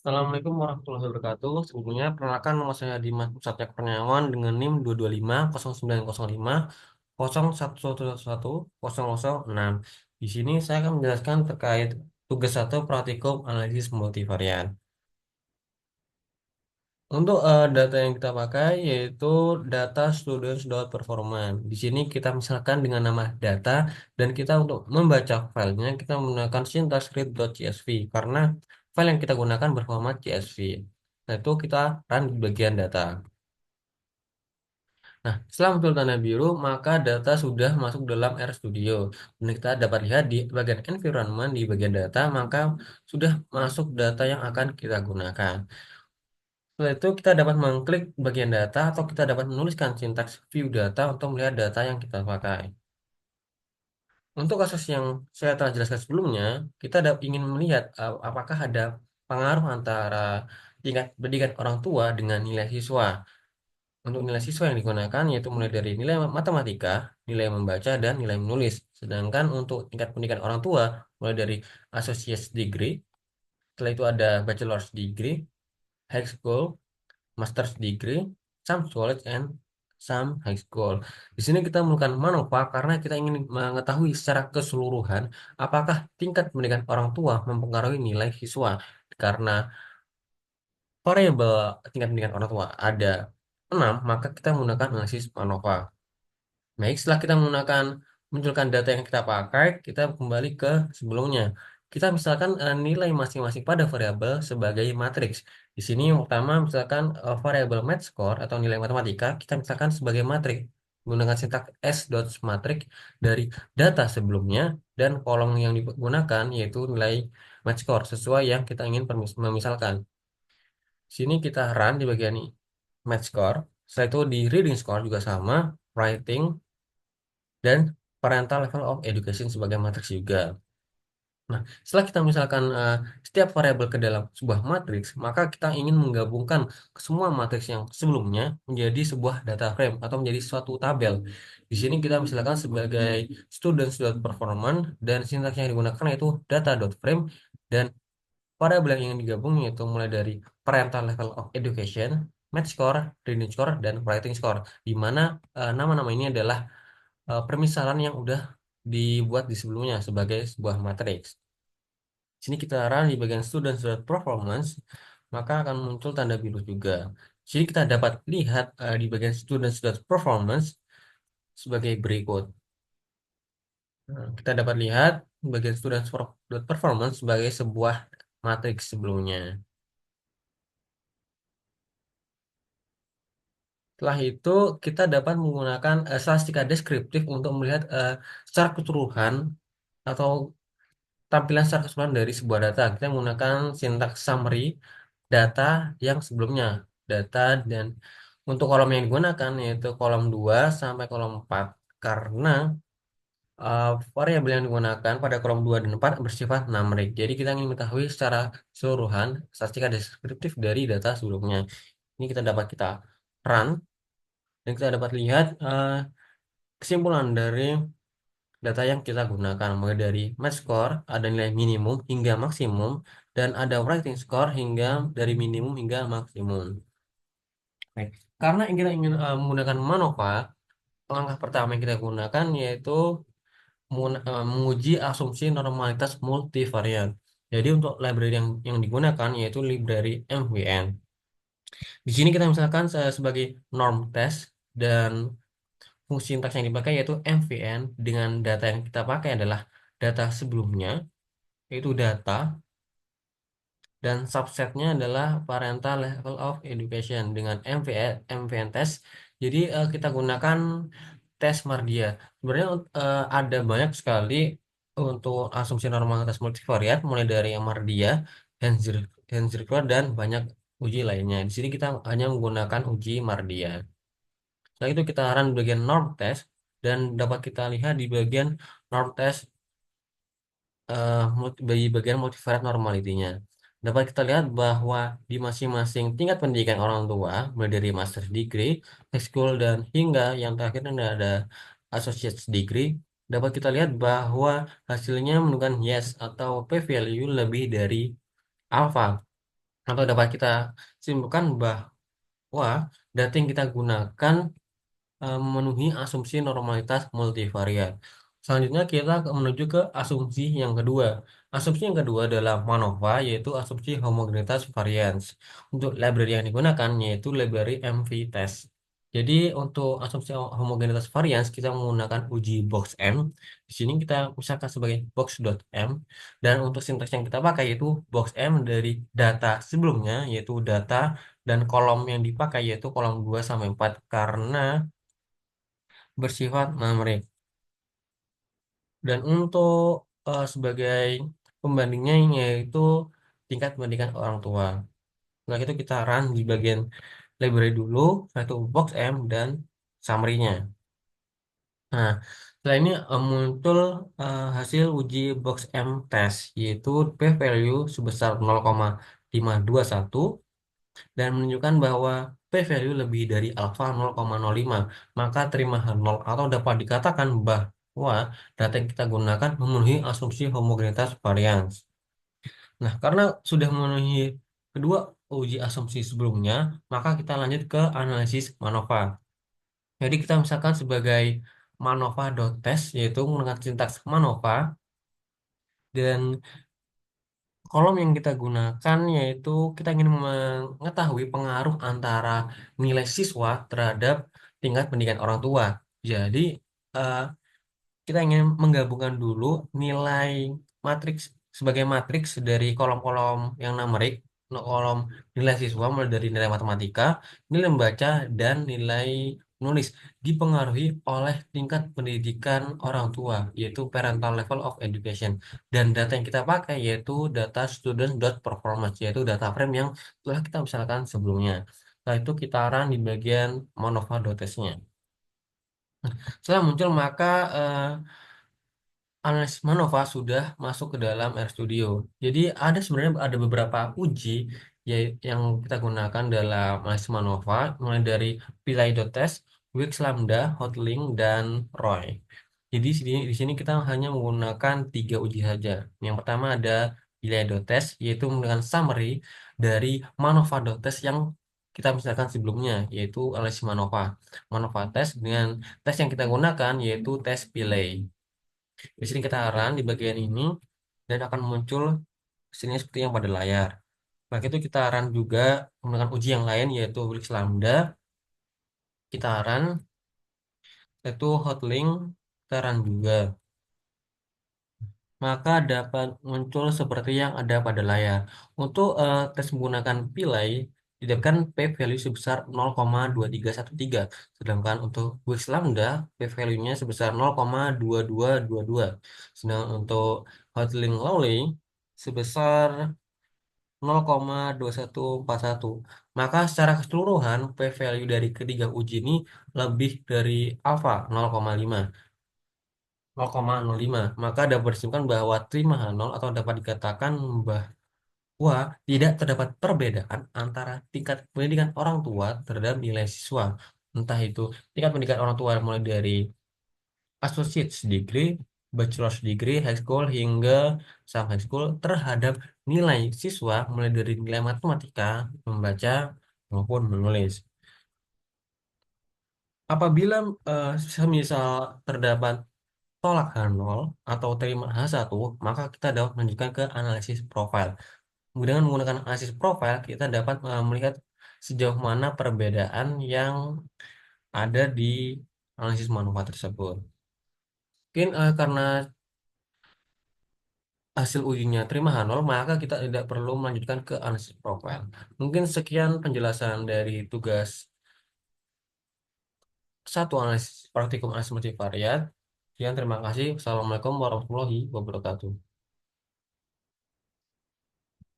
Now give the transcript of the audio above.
Assalamualaikum warahmatullahi wabarakatuh. Sebelumnya, perkenalkan nama saya Dimas Satya Kurniawan dengan NIM 225 0905 1111006. Di sini saya akan menjelaskan terkait tugas satu praktikum analisis multivarian. Untuk data yang kita pakai yaitu data students.performance. Di sini kita misalkan dengan nama data dan kita untuk membaca filenya kita menggunakan syntax read.csv karena file yang kita gunakan berformat CSV. Nah, itu kita run di bagian data. Nah, setelah muncul tanda biru, maka data sudah masuk dalam RStudio. Dan kita dapat lihat di bagian environment di bagian data, maka sudah masuk data yang akan kita gunakan. Setelah itu kita dapat mengklik bagian data atau kita dapat menuliskan sintaks view data untuk melihat data yang kita pakai. Untuk kasus yang saya telah jelaskan sebelumnya, kita ingin melihat apakah ada pengaruh antara tingkat pendidikan orang tua dengan nilai siswa. Untuk nilai siswa yang digunakan yaitu mulai dari nilai matematika, nilai membaca, dan nilai menulis. Sedangkan untuk tingkat pendidikan orang tua mulai dari associate degree, setelah itu ada bachelor's degree, high school, master's degree, some college, and some high school. Di sini kita menggunakan MANOVA karena kita ingin mengetahui secara keseluruhan apakah tingkat pendidikan orang tua mempengaruhi nilai siswa. Karena variabel tingkat pendidikan orang tua ada 6, maka kita menggunakan analisis MANOVA. Baik, setelah kita menggunakan munculkan data yang kita pakai, kita kembali ke sebelumnya. Kita misalkan nilai masing-masing pada variabel sebagai matriks. Di sini yang pertama misalkan variabel math score atau nilai matematika, kita misalkan sebagai matriks menggunakan sintaks s.matrix dari data sebelumnya dan kolom yang digunakan yaitu nilai math score sesuai yang kita ingin memisalkan. Sini kita run di bagian math score. Setelah itu di reading score juga sama, writing dan parental level of education sebagai matriks juga. Nah, setelah kita misalkan setiap variabel ke dalam sebuah matriks, maka kita ingin menggabungkan ke semua matriks yang sebelumnya menjadi sebuah data frame atau menjadi suatu tabel. Di sini kita misalkan sebagai students.performance dan sintaks yang digunakan yaitu data.frame dan variabel yang ingin digabung yaitu mulai dari parental level of education, math score, reading score, dan writing score. Di mana nama-nama ini adalah permisalan yang udah dibuat di sebelumnya sebagai sebuah matriks. Sini kita run di bagian students.performance, maka akan muncul tanda biru juga. Sini kita dapat lihat di bagian students.performance sebagai berikut. Nah, kita dapat lihat bagian students.performance sebagai sebuah matriks sebelumnya. Setelah itu kita dapat menggunakan statistika deskriptif untuk melihat secara keseluruhan atau tampilan secara keseluruhan dari sebuah data. Kita menggunakan sintaks summary data yang sebelumnya. Data dan untuk kolom yang digunakan yaitu kolom 2 sampai kolom 4. Karena variabel yang digunakan pada kolom 2 dan 4 bersifat numerik. Jadi kita ingin mengetahui secara keseluruhan statistika deskriptif dari data sebelumnya. Ini kita run dan kita dapat lihat kesimpulan dari data yang kita gunakan mulai dari math score ada nilai minimum hingga maksimum dan ada writing score hingga dari minimum hingga maksimum. Baik. Karena kita ingin menggunakan MANOVA, langkah pertama yang kita gunakan yaitu menguji asumsi normalitas multivarian. Jadi untuk library yang digunakan yaitu library MVN. Di sini kita misalkan sebagai norm test dan fungsi sintaks yang dipakai yaitu MVN dengan data yang kita pakai adalah data sebelumnya yaitu data dan subsetnya adalah parental level of education dengan MVN test. Jadi kita gunakan tes Mardia. Sebenarnya ada banyak sekali untuk asumsi normalitas multivariat mulai dari yang Mardia, Hanzir-Zirkler dan banyak uji lainnya. Di sini kita hanya menggunakan uji Mardia. Setelah itu kita run bagian norm test dan dapat kita lihat di bagian norm test bagi bagian multivariate normality-nya. Dapat kita lihat bahwa di masing-masing tingkat pendidikan orang tua, mulai dari master degree, high school, dan hingga yang terakhir ada associate degree, dapat kita lihat bahwa hasilnya menunjukkan yes atau p-value lebih dari alpha. atau dapat kita simpulkan bahwa data yang kita gunakan memenuhi asumsi normalitas multivariat. Selanjutnya kita menuju ke asumsi yang kedua. Asumsi yang kedua adalah MANOVA, yaitu asumsi homogenitas varians. Untuk library yang digunakan yaitu library MVTest. Jadi untuk asumsi homogenitas varians kita menggunakan uji box M. Di sini kita misalkan sebagai box.m, dan untuk sintaks yang kita pakai yaitu box M dari data sebelumnya, yaitu data, dan kolom yang dipakai yaitu kolom 2 sampai 4 karena bersifat memory. Dan untuk sebagai pembandingnya yaitu tingkat perbandingan orang tua. Nah, itu kita run di bagian library dulu, yaitu box M dan summary-nya. Nah, setelah ini muncul hasil uji box M test, yaitu p-value sebesar 0,521 dan menunjukkan bahwa p-value lebih dari alfa 0,05, maka terima nol atau dapat dikatakan bahwa data yang kita gunakan memenuhi asumsi homogenitas varians. Nah, karena sudah memenuhi kedua uji asumsi sebelumnya, maka kita lanjut ke analisis MANOVA. Jadi kita misalkan sebagai MANOVA.test, yaitu menggunakan sintaks MANOVA, dan kolom yang kita gunakan yaitu kita ingin mengetahui pengaruh antara nilai siswa terhadap tingkat pendidikan orang tua. Jadi eh, kita ingin menggabungkan dulu nilai matriks sebagai matriks dari kolom-kolom yang numerik, kolom nilai siswa mulai dari nilai matematika, nilai membaca, dan nilai menulis dipengaruhi oleh tingkat pendidikan orang tua, yaitu parental level of education. Dan data yang kita pakai yaitu data student.performance, yaitu data frame yang telah kita misalkan sebelumnya. Setelah itu kita run di bagian MANOVA.test-nya. Setelah muncul maka Analis Manova sudah masuk ke dalam RStudio. Jadi sebenarnya ada beberapa uji yang kita gunakan dalam analis Manova, mulai dari Pilai.test, Wix Lambda, Hotlink, dan Roy. Jadi di sini kita hanya menggunakan 3 uji saja. Yang pertama ada Pilai.test, yaitu menggunakan summary dari Manova.test yang kita misalkan sebelumnya, yaitu analis Manova. Manova test dengan tes yang kita gunakan yaitu tes Pilai. Di sini kita run di bagian ini dan akan muncul hasilnya seperti yang pada layar. Maka itu kita run juga menggunakan uji yang lain yaitu Wix Lambda, kita run yaitu Hotlink, kita run juga. Maka dapat muncul seperti yang ada pada layar. Untuk tes menggunakan Pilai, didapatkan p-value sebesar 0,2313. Sedangkan untuk Wix Lambda, p-value-nya sebesar 0,2222. Sedangkan untuk Hotlink Lowly sebesar 0,2141. Maka secara keseluruhan, p-value dari ketiga uji ini lebih dari alfa 0,5. 0,05. Maka dapat disimpulkan bahwa terima nol atau dapat dikatakan bahwa tidak terdapat perbedaan antara tingkat pendidikan orang tua terhadap nilai siswa. Entah itu tingkat pendidikan orang tua mulai dari associate degree, bachelor's degree, high school hingga sampai high school terhadap nilai siswa mulai dari nilai matematika, membaca maupun menulis. Apabila semisal terdapat tolak H0 atau terima H1, maka kita dapat melanjutkan ke analisis profil. Dengan menggunakan analisis profil, kita dapat melihat sejauh mana perbedaan yang ada di analisis manfaat tersebut. Mungkin karena hasil ujinya terima H0, maka kita tidak perlu melanjutkan ke analisis profil. Mungkin sekian penjelasan dari tugas satu analisis praktikum analisis multivariat. Sekian, terima kasih. Assalamualaikum warahmatullahi wabarakatuh.